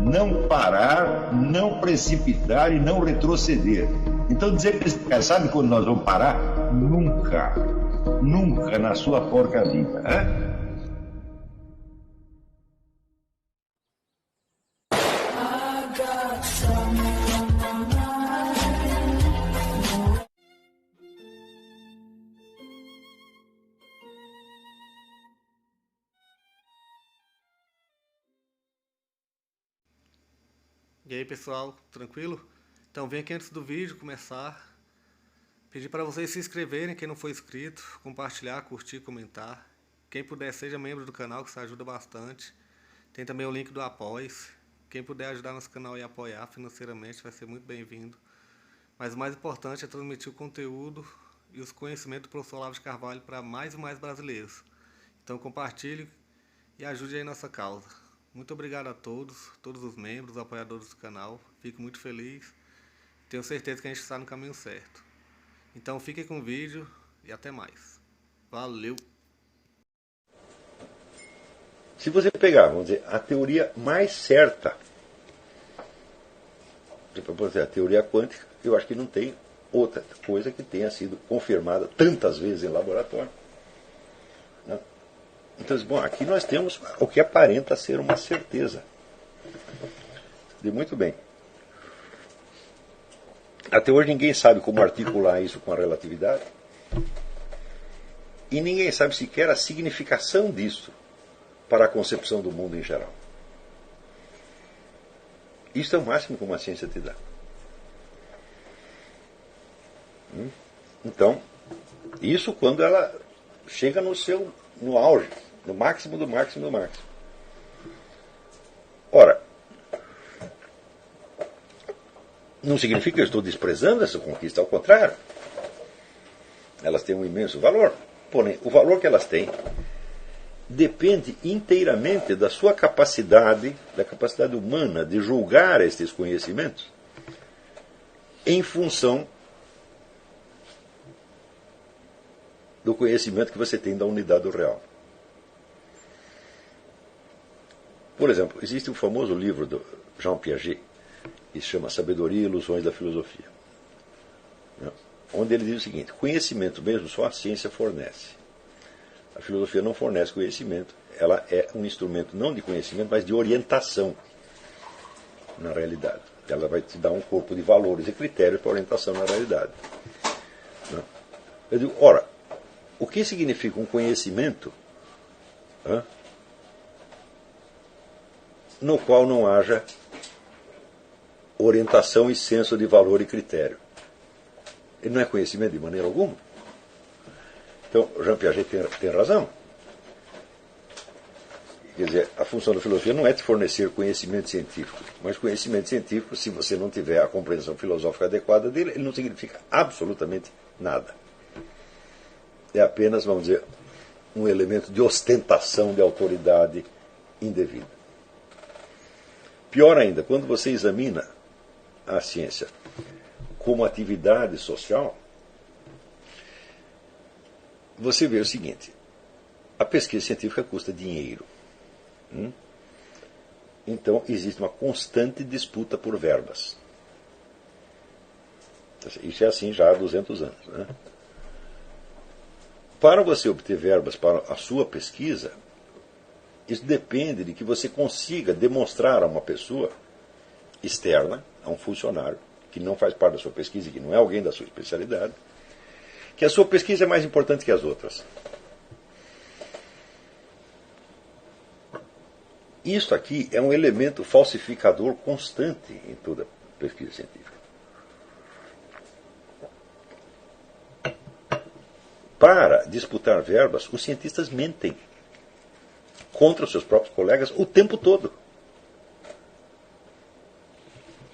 não parar, não precipitar e não retroceder. Então dizer para esse cara, sabe quando nós vamos parar? Nunca. Nunca na sua porca vida. Né? E aí pessoal, tranquilo? Então vem aqui antes do vídeo começar, pedir para vocês se inscreverem, quem não for inscrito, compartilhar, curtir, comentar. Quem puder seja membro do canal, que isso ajuda bastante. Tem também o link do Apoia-se. Quem puder ajudar nosso canal e apoiar financeiramente vai ser muito bem-vindo. Mas o mais importante é transmitir o conteúdo e os conhecimentos do professor Olavo de Carvalho para mais e mais brasileiros. Então compartilhe e ajude aí nossa causa. Muito obrigado a todos os membros, apoiadores do canal. Fico muito feliz. Tenho certeza que a gente está no caminho certo. Então fiquem com o vídeo e até mais. Valeu! Se você pegar, vamos dizer, a teoria mais certa, a teoria quântica, eu acho que não tem outra coisa que tenha sido confirmada tantas vezes em laboratório. Né? Então, bom, aqui nós temos o que aparenta ser uma certeza. E muito bem. Até hoje ninguém sabe como articular isso com a relatividade. E ninguém sabe sequer a significação disso para a concepção do mundo em geral. Isso é o máximo que uma ciência te dá. Então, isso quando ela chega no auge, no máximo do máximo do máximo. Ora, não significa que eu estou desprezando essa conquista, ao contrário. Elas têm um imenso valor. Porém, o valor que elas têm depende inteiramente da sua capacidade, da capacidade humana de julgar estes conhecimentos em função do conhecimento que você tem da unidade do real. Por exemplo, existe o famoso livro do Jean Piaget, que se chama Sabedoria e Ilusões da Filosofia, onde ele diz o seguinte: conhecimento mesmo só a ciência fornece. A filosofia não fornece conhecimento, ela é um instrumento não de conhecimento, mas de orientação na realidade. Ela vai te dar um corpo de valores e critérios para orientação na realidade. Eu digo, ora, o que significa um conhecimento no qual não haja orientação e senso de valor e critério? Ele não é conhecimento de maneira alguma. Então, Jean Piaget tem razão. Quer dizer, a função da filosofia não é te fornecer conhecimento científico, mas conhecimento científico, se você não tiver a compreensão filosófica adequada dele, ele não significa absolutamente nada. É apenas, vamos dizer, um elemento de ostentação de autoridade indevida. Pior ainda, quando você examina a ciência como atividade social, você vê o seguinte: a pesquisa científica custa dinheiro. Então existe uma constante disputa por verbas. Isso é assim já há 200 anos. Né? Para você obter verbas para a sua pesquisa, isso depende de que você consiga demonstrar a uma pessoa externa, a um funcionário, que não faz parte da sua pesquisa, que não é alguém da sua especialidade, que a sua pesquisa é mais importante que as outras. Isso aqui é um elemento falsificador constante em toda pesquisa científica. Para disputar verbas, os cientistas mentem contra os seus próprios colegas o tempo todo.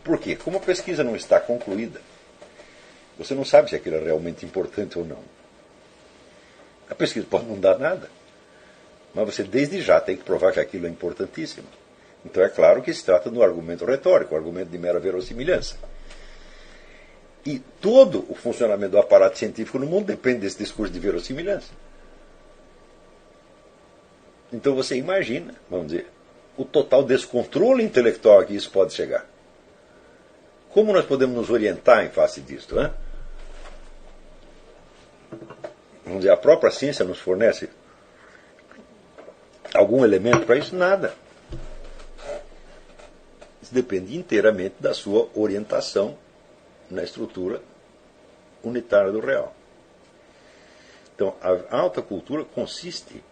Por quê? Como a pesquisa não está concluída, você não sabe se aquilo é realmente importante ou não. A pesquisa pode não dar nada, mas você desde já tem que provar que aquilo é importantíssimo. Então é claro que se trata de um argumento retórico, um argumento de mera verossimilhança. E todo o funcionamento do aparato científico no mundo depende desse discurso de verossimilhança. Então você imagina, vamos dizer, o total descontrole intelectual a que isso pode chegar. Como nós podemos nos orientar em face disso, né? Vamos dizer, a própria ciência nos fornece algum elemento para isso? Nada. Isso depende inteiramente da sua orientação na estrutura unitária do real. Então, a alta cultura consiste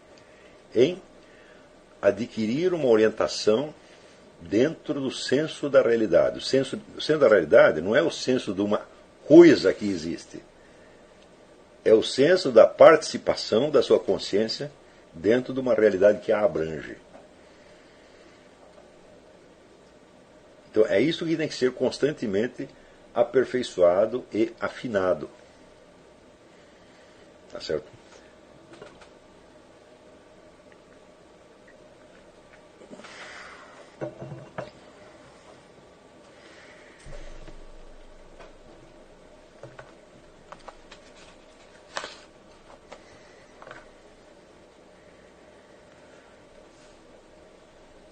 em adquirir uma orientação dentro do senso da realidade. O senso da realidade não é o senso de uma coisa que existe. É o senso da participação da sua consciência dentro de uma realidade que a abrange. Então é isso que tem que ser constantemente aperfeiçoado e afinado. Tá certo?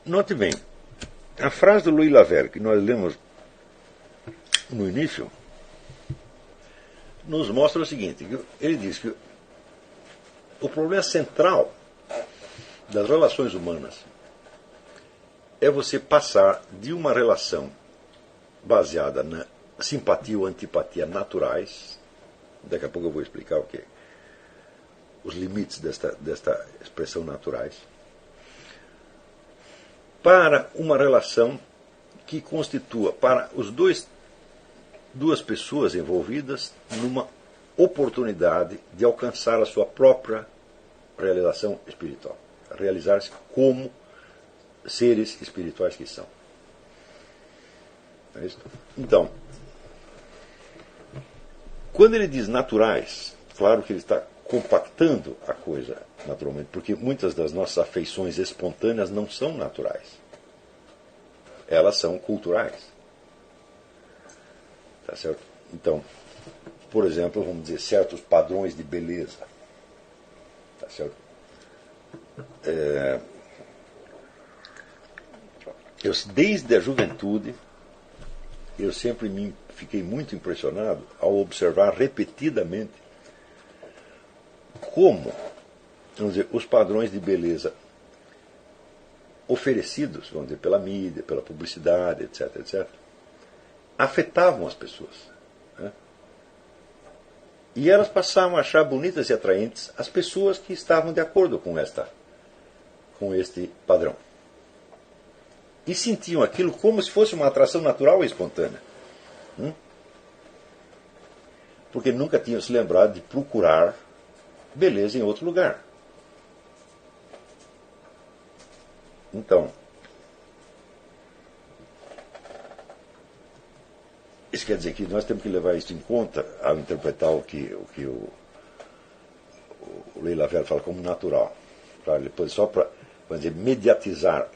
Note bem, a frase do Louis Laverne, que nós lemos no início, nos mostra o seguinte, que ele diz que o problema central das relações humanas é você passar de uma relação baseada na simpatia ou antipatia naturais, daqui a pouco eu vou explicar o que é, os limites desta expressão naturais, para uma relação que constitua para os duas pessoas envolvidas numa oportunidade de alcançar a sua própria realização espiritual, realizar-se como seres espirituais que são. É isso? Então, quando ele diz naturais, claro que ele está compactando a coisa naturalmente, porque muitas das nossas afeições espontâneas não são naturais. Elas são culturais. Tá certo? Então, por exemplo, vamos dizer, certos padrões de beleza. Tá certo? Desde a juventude, eu sempre fiquei muito impressionado ao observar repetidamente como, vamos dizer, os padrões de beleza oferecidos, vamos dizer, pela mídia, pela publicidade, etc., etc., afetavam as pessoas. Né? E elas passavam a achar bonitas e atraentes as pessoas que estavam de acordo com este padrão. E sentiam aquilo como se fosse uma atração natural e espontânea. Porque nunca tinham se lembrado de procurar beleza em outro lugar. Então, isso quer dizer que nós temos que levar isso em conta ao interpretar o que o Louis Laverne fala como natural. Claro, depois, só para mediatizar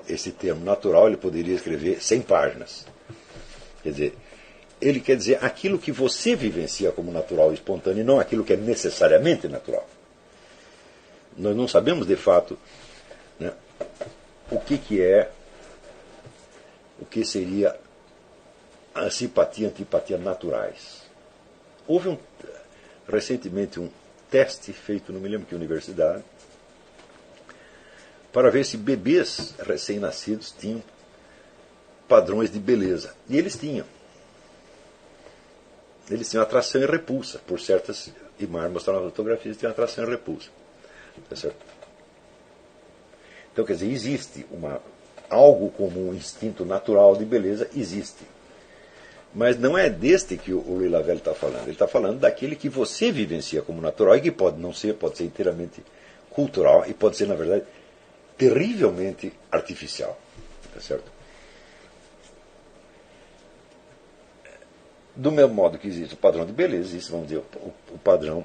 esse termo natural, ele poderia escrever 100 páginas. Quer dizer, ele quer dizer aquilo que você vivencia como natural e espontâneo, e não aquilo que é necessariamente natural. Nós não sabemos, de fato, né, o que seria a simpatia e antipatia naturais. Houve recentemente um teste feito, não me lembro que universidade, para ver se bebês recém-nascidos tinham padrões de beleza. E eles tinham. Eles tinham atração e repulsa por certas imagens, mostraram nas fotografias, tinham atração e repulsa. Tá certo? Então, quer dizer, existe algo como um instinto natural de beleza, existe. Mas não é deste que o Louis Laverne está falando. Ele está falando daquele que você vivencia como natural e que pode não ser, pode ser inteiramente cultural e pode ser, na verdade, terrivelmente artificial. Tá certo? Do mesmo modo que existe o padrão de beleza, existe, vamos dizer, o padrão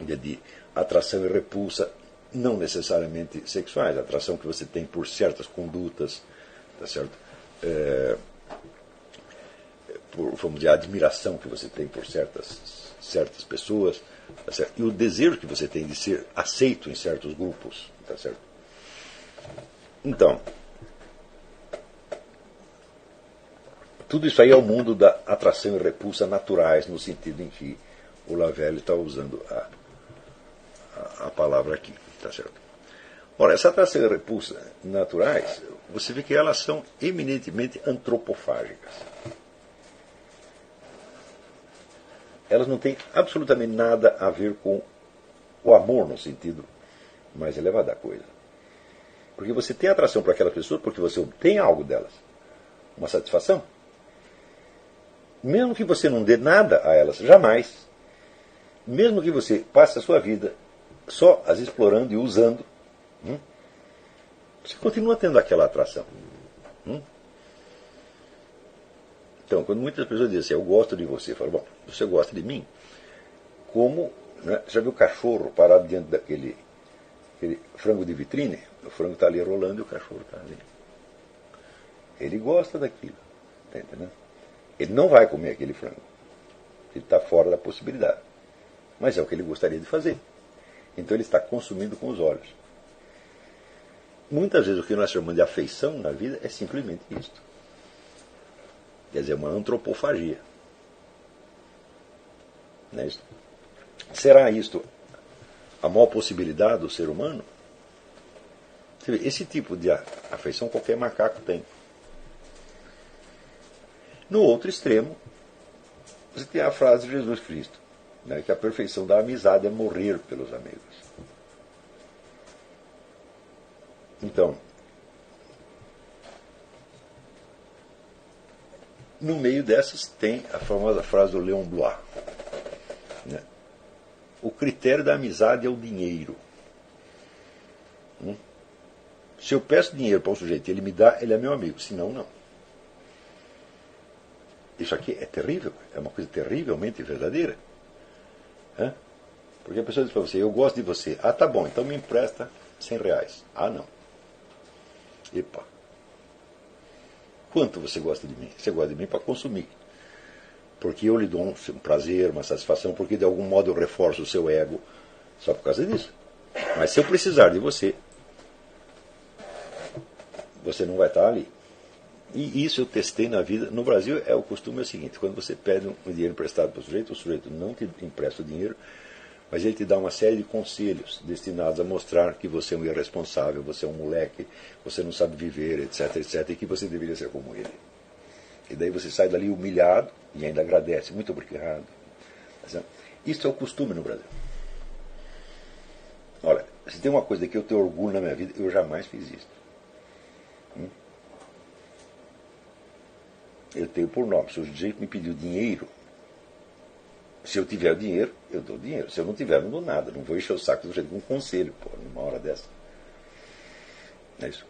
de atração e repulsa, não necessariamente sexuais, a atração que você tem por certas condutas, tá certo? Vamos dizer, a admiração que você tem por certas pessoas, tá certo? E o desejo que você tem de ser aceito em certos grupos, tá certo? Então, tudo isso aí é o mundo da atração e repulsa naturais, no sentido em que o Lavelle está usando a palavra aqui. Tá certo? Ora, essa atração e repulsa naturais, você vê que elas são eminentemente antropofágicas. Elas não têm absolutamente nada a ver com o amor no sentido mais elevado da coisa. Porque você tem atração para aquelas pessoas porque você obtém algo delas. Uma satisfação. Mesmo que você não dê nada a elas, jamais. Mesmo que você passe a sua vida só as explorando e usando, você continua tendo aquela atração. Então, quando muitas pessoas dizem assim, eu gosto de você, eu falo, bom, você gosta de mim? Como, né, já viu o cachorro parado diante daquele frango de vitrine? O frango está ali rolando e o cachorro está ali. Ele gosta daquilo. Tá entendendo? Ele não vai comer aquele frango. Ele está fora da possibilidade. Mas é o que ele gostaria de fazer. Então ele está consumindo com os olhos. Muitas vezes o que nós chamamos de afeição na vida é simplesmente isto. Quer dizer, uma antropofagia. Não é isso? Será isto a maior possibilidade do ser humano? Você vê, esse tipo de afeição qualquer macaco tem. No outro extremo, você tem a frase de Jesus Cristo, né, que a perfeição da amizade é morrer pelos amigos. Então, no meio dessas tem a famosa frase do Leon Blois, né? O critério da amizade é o dinheiro. Se eu peço dinheiro para um sujeito e ele me dá, ele é meu amigo, senão não. Isso aqui é terrível, é uma coisa terrivelmente verdadeira. Porque a pessoa diz para você, eu gosto de você. Ah, tá bom, então me empresta R$100. Ah, não. Epa. Quanto você gosta de mim? Você gosta de mim para consumir. Porque eu lhe dou um prazer, uma satisfação, porque de algum modo eu reforço o seu ego só por causa disso. Mas se eu precisar de você, você não vai estar ali. E isso eu testei na vida. No Brasil, o costume é o seguinte, quando você pede um dinheiro emprestado para o sujeito não te empresta o dinheiro, mas ele te dá uma série de conselhos destinados a mostrar que você é um irresponsável, você é um moleque, você não sabe viver, etc, etc, e que você deveria ser como ele. E daí você sai dali humilhado e ainda agradece. Muito obrigado. Isso é o costume no Brasil. Olha, se tem uma coisa que eu tenho orgulho na minha vida, eu jamais fiz isso. Eu tenho por nome, se o sujeito me pediu dinheiro, se eu tiver o dinheiro, eu dou dinheiro. Se eu não tiver, eu não dou nada. Não vou encher o saco do sujeito com um conselho, numa hora dessa. É isso.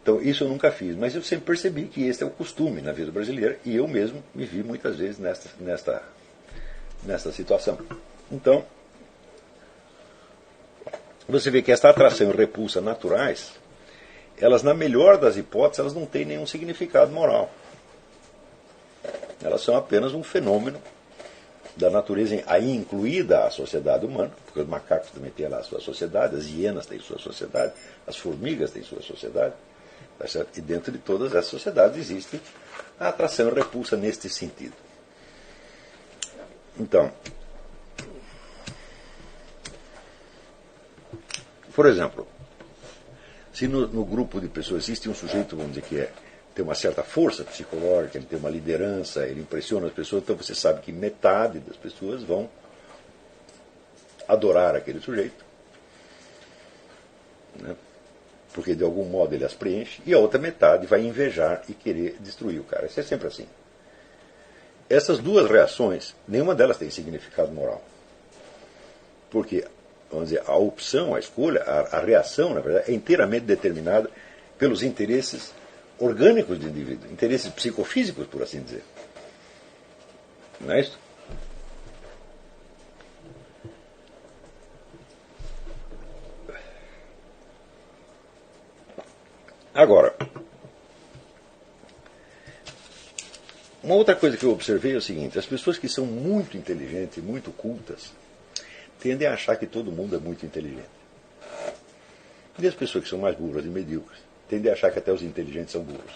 Então, isso eu nunca fiz, mas eu sempre percebi que esse é o costume na vida brasileira, e eu mesmo me vi muitas vezes nesta situação. Então, você vê que esta atração e repulsa naturais, elas, na melhor das hipóteses, elas não têm nenhum significado moral. Elas são apenas um fenômeno da natureza, aí incluída a sociedade humana, porque os macacos também têm lá a sua sociedade, as hienas têm sua sociedade, as formigas têm sua sociedade, tá certo? E dentro de todas essas sociedades existe a atração e repulsa neste sentido. Então, por exemplo, se no grupo de pessoas existe um sujeito, vamos dizer, que tem uma certa força psicológica, ele tem uma liderança, ele impressiona as pessoas, então você sabe que metade das pessoas vão adorar aquele sujeito, né? Porque de algum modo ele as preenche, e a outra metade vai invejar e querer destruir o cara. Isso é sempre assim. Essas duas reações, nenhuma delas tem significado moral. Porque, vamos dizer, a opção, a escolha, a reação, na verdade, é inteiramente determinada pelos interesses orgânicos do indivíduo, interesses psicofísicos, por assim dizer. Não é isso? Agora, uma outra coisa que eu observei é o seguinte: as pessoas que são muito inteligentes, muito cultas, tendem a achar que todo mundo é muito inteligente. E as pessoas que são mais burras e medíocres tendem a achar que até os inteligentes são burros.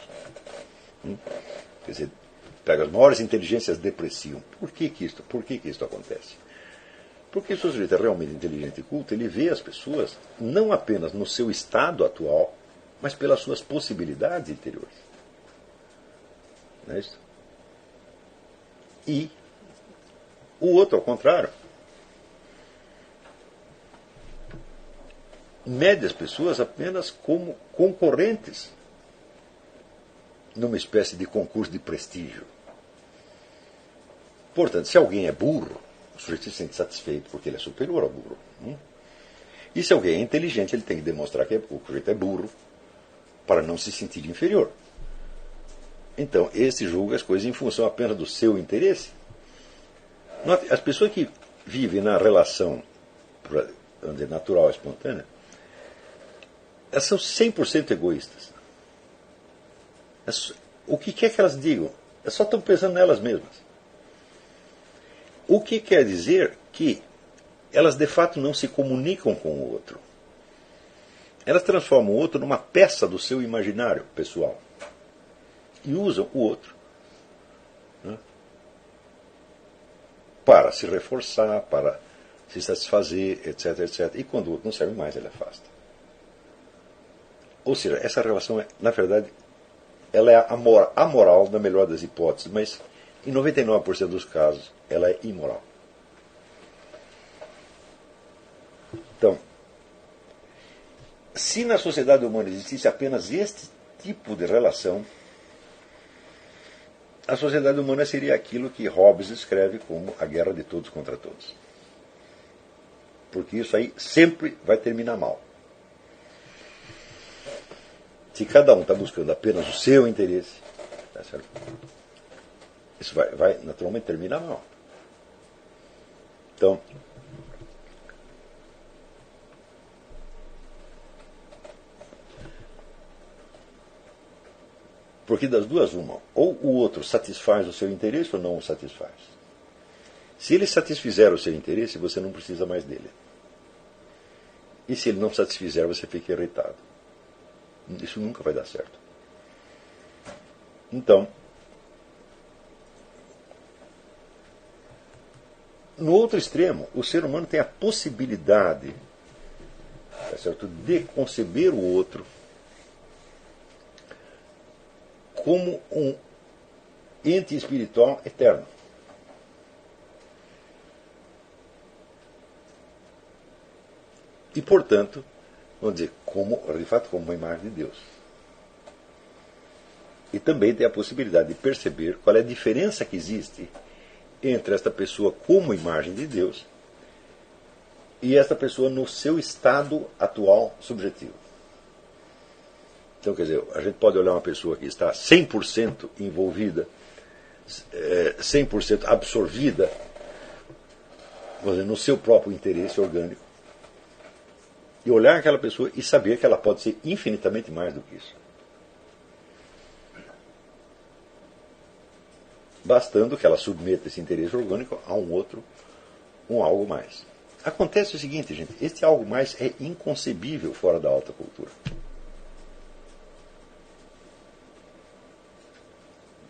Quer dizer, pega as maiores inteligências depreciam. Por que isso acontece? Porque se o sujeito é realmente inteligente e culto, ele vê as pessoas não apenas no seu estado atual, mas pelas suas possibilidades interiores. Não é isso? E o outro, ao contrário, mede as pessoas apenas como concorrentes numa espécie de concurso de prestígio. Portanto, se alguém é burro, o sujeito se sente satisfeito porque ele é superior ao burro. E se alguém é inteligente, ele tem que demonstrar que o sujeito é burro para não se sentir inferior. Então, esse julga as coisas em função apenas do seu interesse. Note, as pessoas que vivem na relação, vamos dizer, natural, espontânea, elas são 100% egoístas. O que quer que elas digam, elas só estão pensando nelas mesmas. O que quer dizer que elas de fato não se comunicam com o outro. Elas transformam o outro numa peça do seu imaginário pessoal. E usam o outro, né, para se reforçar, para se satisfazer, etc, etc. E quando o outro não serve mais, ele afasta. Ou seja, essa relação é, na verdade, ela é amoral na melhor das hipóteses, mas em 99% dos casos ela é imoral. Então, se na sociedade humana existisse apenas este tipo de relação, a sociedade humana seria aquilo que Hobbes escreve como a guerra de todos contra todos. Porque isso aí sempre vai terminar mal. Se cada um está buscando apenas o seu interesse, tá certo? Isso vai naturalmente terminar mal. Então, porque das duas uma, ou o outro satisfaz o seu interesse ou não o satisfaz. Se ele satisfizer o seu interesse, você não precisa mais dele. E se ele não satisfizer, você fica irritado. Isso nunca vai dar certo. Então, no outro extremo, o ser humano tem a possibilidade, tá certo, de conceber o outro como um ente espiritual eterno. E, portanto, vamos dizer, de fato, como uma imagem de Deus. E também tem a possibilidade de perceber qual é a diferença que existe entre esta pessoa como imagem de Deus e esta pessoa no seu estado atual subjetivo. Então, quer dizer, a gente pode olhar uma pessoa que está 100% envolvida, 100% absorvida, vamos dizer, no seu próprio interesse orgânico, e olhar aquela pessoa e saber que ela pode ser infinitamente mais do que isso. Bastando que ela submeta esse interesse orgânico a um algo mais. Acontece o seguinte, gente, este algo mais é inconcebível fora da alta cultura.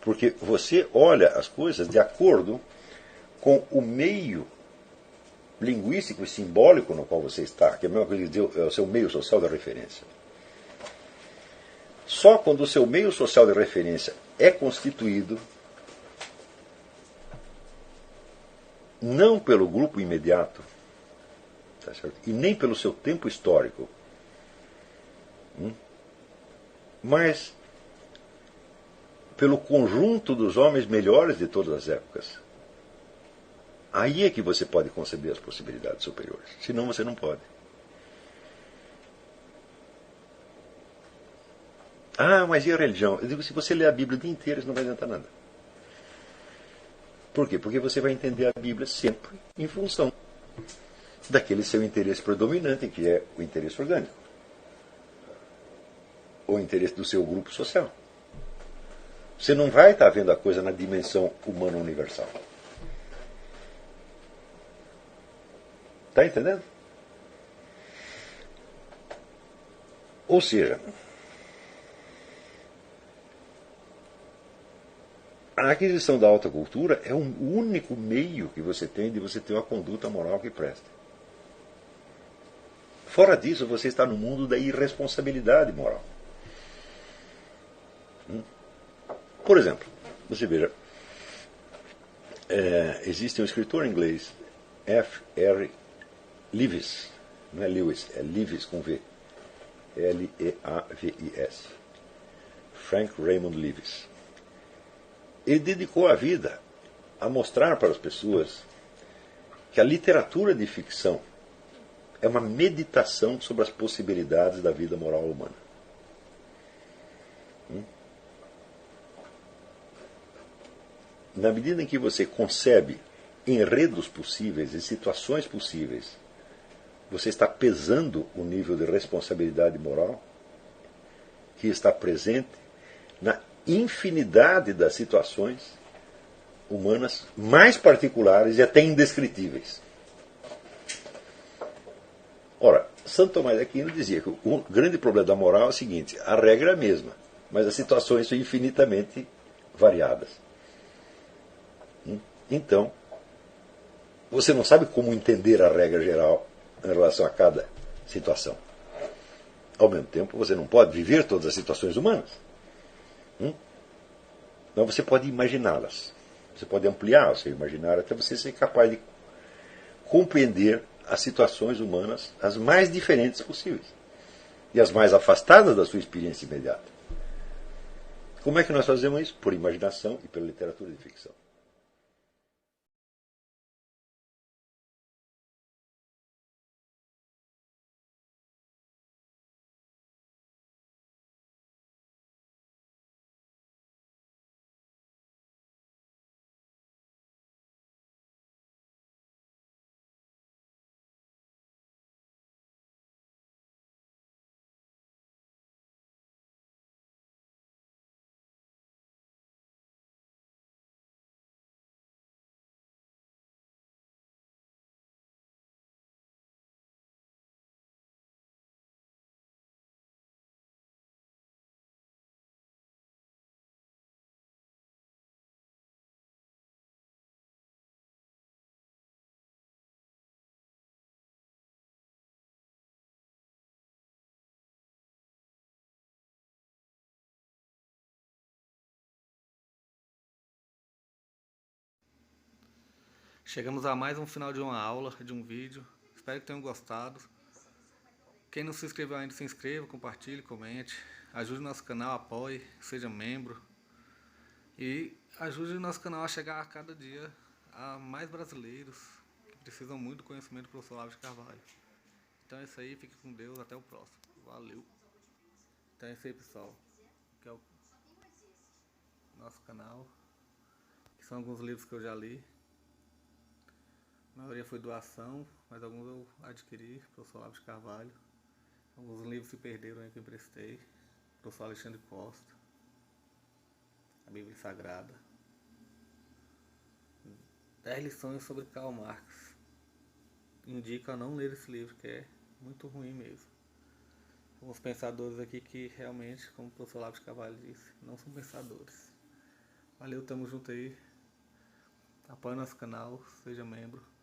Porque você olha as coisas de acordo com o meio linguístico e simbólico no qual você está, que é a mesma coisa que dizer, é o seu meio social de referência. Só quando o seu meio social de referência é constituído não pelo grupo imediato, tá certo? E nem pelo seu tempo histórico, mas pelo conjunto dos homens melhores de todas as épocas. Aí é que você pode conceber as possibilidades superiores. Senão você não pode. Ah, mas e a religião? Eu digo, se você ler a Bíblia o dia inteiro, isso não vai adiantar nada. Por quê? Porque você vai entender a Bíblia sempre em função daquele seu interesse predominante, que é o interesse orgânico. O interesse do seu grupo social. Você não vai estar vendo a coisa na dimensão humana universal. Está entendendo? Ou seja, a aquisição da alta cultura é o único meio que você tem de você ter uma conduta moral que presta. Fora disso, você está no mundo da irresponsabilidade moral. Por exemplo, você veja, existe um escritor inglês, F.R. Leavis, não é Lewis, é Leavis com V, L-E-A-V-I-S, Frank Raymond Leavis. Ele dedicou a vida a mostrar para as pessoas que a literatura de ficção é uma meditação sobre as possibilidades da vida moral humana. Na medida em que você concebe enredos possíveis e situações possíveis, você está pesando o nível de responsabilidade moral que está presente na infinidade das situações humanas mais particulares e até indescritíveis. Ora, Santo Tomás de Aquino dizia que o grande problema da moral é o seguinte: a regra é a mesma, mas as situações são infinitamente variadas. Então, você não sabe como entender a regra geral em relação a cada situação. Ao mesmo tempo, você não pode viver todas as situações humanas. Então você pode imaginá-las. Você pode ampliar o seu imaginário até você ser capaz de compreender as situações humanas as mais diferentes possíveis e as mais afastadas da sua experiência imediata. Como é que nós fazemos isso? Por imaginação e pela literatura de ficção. Chegamos a mais um final de uma aula, de um vídeo. Espero que tenham gostado. Quem não se inscreveu ainda, se inscreva, compartilhe, comente. Ajude o nosso canal, apoie, seja membro. E ajude o nosso canal a chegar a cada dia a mais brasileiros que precisam muito do conhecimento do professor Olavo de Carvalho. Então é isso aí, fique com Deus, até o próximo. Valeu! Então é isso aí, pessoal. Que é o nosso canal. Que são alguns livros que eu já li. A maioria foi doação, mas alguns eu adquiri, professor Olavo de Carvalho. Alguns livros se perderam aí que eu emprestei. Professor Alexandre Costa. A Bíblia Sagrada. 10 lições sobre Karl Marx. Indico a não ler esse livro, que é muito ruim mesmo. Alguns pensadores aqui que realmente, como o professor Olavo de Carvalho disse, não são pensadores. Valeu, tamo junto aí. Apoie nosso canal, seja membro.